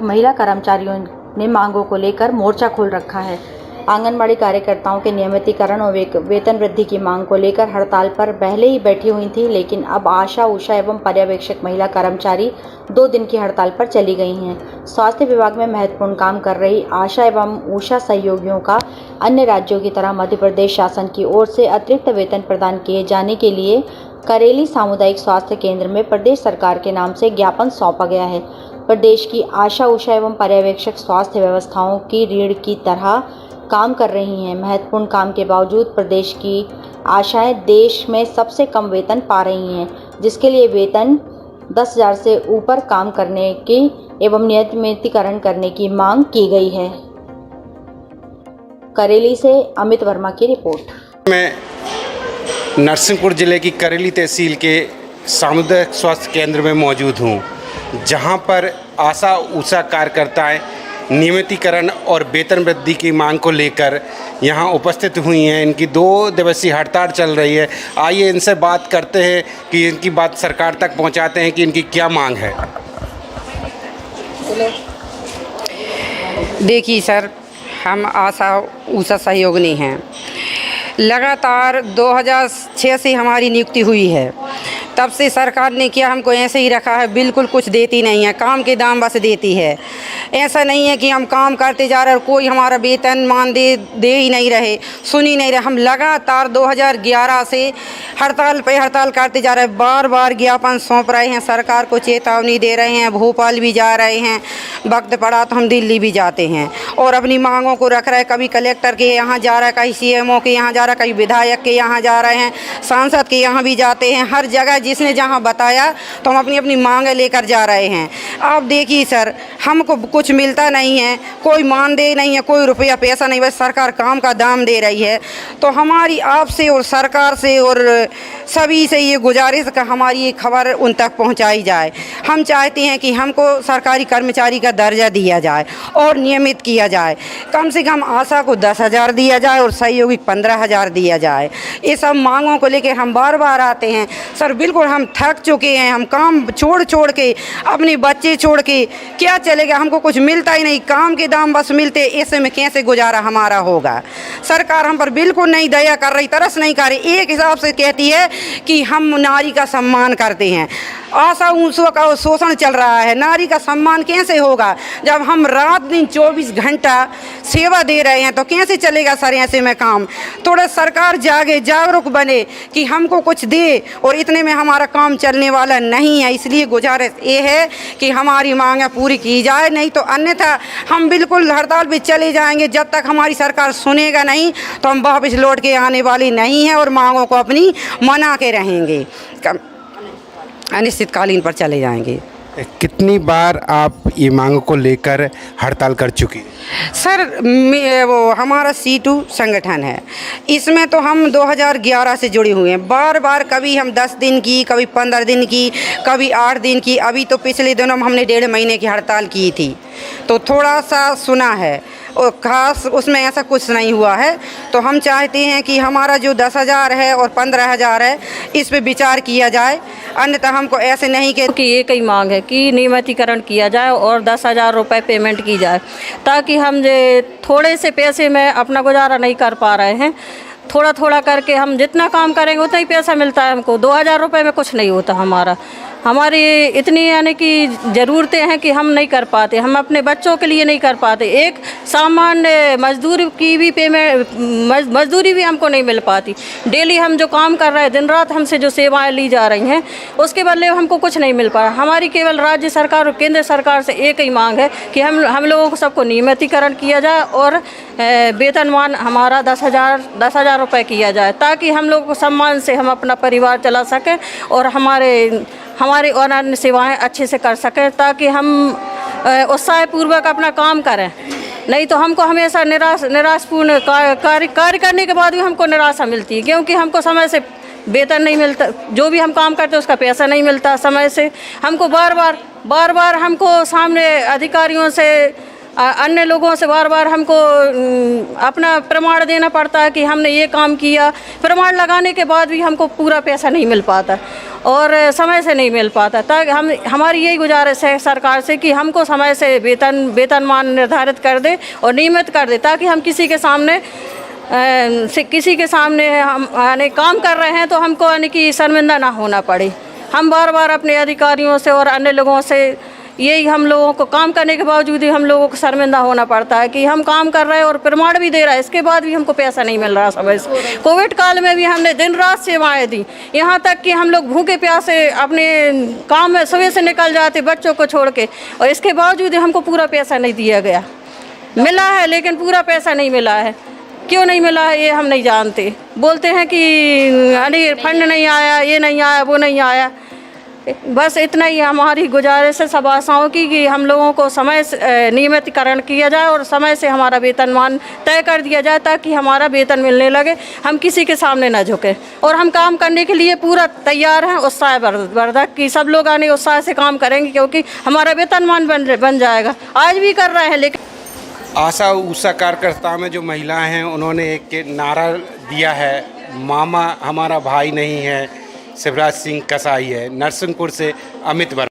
महिला कर्मचारियों ने मांगों को लेकर मोर्चा खोल रखा है। आंगनबाड़ी कार्यकर्ताओं के नियमितीकरण और वेतन वृद्धि की मांग को लेकर हड़ताल पर पहले ही बैठी हुई थी, लेकिन अब आशा, उषा एवं पर्यवेक्षक महिला कर्मचारी 2 दिन की हड़ताल पर चली गई हैं। स्वास्थ्य विभाग में महत्वपूर्ण काम कर रही आशा एवं उषा सहयोगियों का अन्य राज्यों की तरह मध्य प्रदेश शासन की ओर से अतिरिक्त वेतन प्रदान किए जाने के लिए करेली सामुदायिक स्वास्थ्य केंद्र में प्रदेश सरकार के नाम से ज्ञापन सौंपा गया है। प्रदेश की आशा, उषा एवं पर्यवेक्षक स्वास्थ्य व्यवस्थाओं की रीढ़ की तरह काम कर रही हैं। महत्वपूर्ण काम के बावजूद प्रदेश की आशाएं देश में सबसे कम वेतन पा रही हैं, जिसके लिए वेतन 10,000 से ऊपर काम करने की एवं नियमितीकरण करने की मांग की गई है। करेली से अमित वर्मा की रिपोर्ट। मैं नरसिंहपुर जिले की करेली तहसील के सामुदायिक स्वास्थ्य केंद्र में मौजूद हूँ, जहाँ पर आशा उषा कार्यकर्ताएं नियमितीकरण और वेतन वृद्धि की मांग को लेकर यहाँ उपस्थित हुई हैं। इनकी 2 दिवसीय हड़ताल चल रही है। आइए इनसे बात करते हैं कि इनकी बात सरकार तक पहुँचाते हैं कि इनकी क्या मांग है। देखिए सर, हम आशा उषा सहयोगिनी हैं। लगातार 2006 से हमारी नियुक्ति हुई है। तब से सरकार ने क्या हमको ऐसे ही रखा है, बिल्कुल कुछ देती नहीं है, काम के दाम बस देती है। ऐसा नहीं है कि हम काम करते जा रहे और कोई हमारा वेतन मान दे ही नहीं रहे, सुन ही नहीं रहे। हम लगातार 2011 से हड़ताल पे हड़ताल करते जा रहे हैं। बार बार ज्ञापन सौंप रहे हैं, सरकार को चेतावनी दे रहे हैं, भोपाल भी जा रहे हैं, वक्त पड़ा तो हम दिल्ली भी जाते हैं और अपनी मांगों को रख रहे हैं। कभी कलेक्टर के यहाँ जा रहा है, कहीं CMO के यहाँ जा रहा है, कहीं विधायक के यहाँ जा रहे हैं, सांसद के यहाँ भी जाते हैं। हर जगह जिसने जहाँ बताया तो हम अपनी अपनी मांगें लेकर जा रहे हैं। आप देखिए सर, हमको कुछ मिलता नहीं है, कोई मानदेय नहीं है, कोई रुपया पैसा नहीं, बस सरकार काम का दाम दे रही है। तो हमारी आपसे और सरकार से और सभी से ये गुजारिश का हमारी ये खबर उन तक पहुंचाई जाए। हम चाहते हैं कि हमको सरकारी कर्मचारी का दर्जा दिया जाए और नियमित किया जाए। कम से कम आशा को 10,000 दिया जाए और सहयोगी 15,000 दिया जाए। ये सब मांगों को लेकर हम बार बार आते हैं। सर बिल्कुल हम थक चुके हैं। हम काम छोड़ के, अपने बच्चे छोड़ के क्या चलेगा, हमको कुछ मिलता ही नहीं, काम के दाम बस मिलते, ऐसे में कैसे गुजारा हमारा होगा। सरकार हम पर बिल्कुल नहीं दया कर रही, तरस नहीं कर रही। एक हिसाब से कहती है कि हम नारी का सम्मान करते हैं। आशा उषा का शोषण चल रहा है। नारी का सम्मान कैसे होगा जब हम रात दिन 24 घंटा सेवा दे रहे हैं? तो कैसे चलेगा सर ऐसे में काम? थोड़ा सरकार जागे, जागरूक बने कि हमको कुछ दे, और इतने में हमारा काम चलने वाला नहीं है। इसलिए गुजारिश ये है कि हमारी मांगें पूरी की जाए, नहीं तो अन्यथा हम बिल्कुल हड़ताल पे चले जाएंगे। जब तक हमारी सरकार सुनेगा नहीं तो हम वापस लौट के आने वाली नहीं है और मांगों को अपनी मना के रहेंगे, अनिश्चितकालीन पर चले जाएंगे। कितनी बार आप ये मांग को लेकर हड़ताल कर चुकी? सर वो हमारा C2 संगठन है, इसमें तो हम 2011 से जुड़े हुए हैं। बार बार कभी हम 10 दिन की, कभी 15 दिन की, कभी 8 दिन की। अभी तो पिछले दिनों में हमने 1.5 महीने की हड़ताल की थी, तो थोड़ा सा सुना है और ख़ास उसमें ऐसा कुछ नहीं हुआ है। तो हम चाहते हैं कि हमारा जो 10,000 है और 15,000 है, इस पे विचार किया जाए। अन्यथा हमको ऐसे नहीं कि ये कई मांग है कि नियमितीकरण किया जाए और 10,000 रुपये पेमेंट की जाए, ताकि हम थोड़े से पैसे में अपना गुजारा नहीं कर पा रहे हैं। थोड़ा थोड़ा करके हम जितना काम करेंगे उतना ही पैसा मिलता है हमको। 2,000 रुपये में कुछ नहीं होता हमारा। हमारी इतनी यानी कि ज़रूरतें हैं कि हम नहीं कर पाते, हम अपने बच्चों के लिए नहीं कर पाते। एक सामान्य मजदूर की भी मजदूरी भी हमको नहीं मिल पाती। डेली हम जो काम कर रहे हैं, दिन रात हमसे जो सेवाएं ली जा रही हैं, उसके बदले हमको कुछ नहीं मिल पा रहा। हमारी केवल राज्य सरकार और केंद्र सरकार से एक ही मांग है कि हम लोगों को सबको नियमितीकरण किया जाए और वेतनमान हमारा 10,000 रुपये किया जाए, ताकि हम लोग को सम्मान से हम अपना परिवार चला सकें और हमारी और अन्य सेवाएं अच्छे से कर सकें, ताकि हम उत्साहपूर्वक अपना काम करें। नहीं तो हमको हमेशा निराशपूर्ण कार्य करने के बाद भी हमको निराशा मिलती है, क्योंकि हमको समय से वेतन नहीं मिलता। जो भी हम काम करते हैं उसका पैसा नहीं मिलता समय से। हमको बार बार हमको सामने अधिकारियों से अन्य लोगों से बार बार हमको अपना प्रमाण देना पड़ता है कि हमने ये काम किया। प्रमाण लगाने के बाद भी हमको पूरा पैसा नहीं मिल पाता और समय से नहीं मिल पाता। ताकि हमारी यही गुजारिश है सरकार से कि हमको समय से वेतनमान निर्धारित कर दे और नियमित कर दे, ताकि हम किसी के सामने हम यानी काम कर रहे हैं तो हमको यानी कि शर्मिंदा ना होना पड़े। हम बार बार अपने अधिकारियों से और अन्य लोगों से यही हम लोगों को काम करने के बावजूद ही हम लोगों को शर्मिंदा होना पड़ता है कि हम काम कर रहे हैं और प्रमाण भी दे रहा है, इसके बाद भी हमको पैसा नहीं मिल रहा समय से। कोविड काल में भी हमने दिन रात सेवाएं दी, यहाँ तक कि हम लोग भूखे प्यासे अपने काम में सुबह से निकल जाते बच्चों को छोड़ के, और इसके बावजूद हमको पूरा पैसा नहीं दिया गया। मिला है लेकिन पूरा पैसा नहीं मिला है। क्यों नहीं मिला है ये हम नहीं जानते। बोलते हैं कि अरे फंड नहीं आया, ये नहीं आया, वो नहीं आया। बस इतना ही हमारी गुजारिश है सब आशाओं की कि हम लोगों को समय से नियमितीकरण किया जाए और समय से हमारा वेतनमान तय कर दिया जाए, ताकि हमारा वेतन मिलने लगे, हम किसी के सामने ना झुके। और हम काम करने के लिए पूरा तैयार हैं, उत्साह वर्धक कि सब लोग आने उत्साह से काम करेंगे, क्योंकि हमारा वेतनमान बन जाएगा। आज भी कर रहे हैं लेकिन आशा ऊषा कार्यकर्ता में जो महिलाएं हैं उन्होंने एक नारा दिया है, मामा हमारा भाई नहीं है। शिवराज सिंह कसाई है। नरसिंहपुर से अमित वर्मा।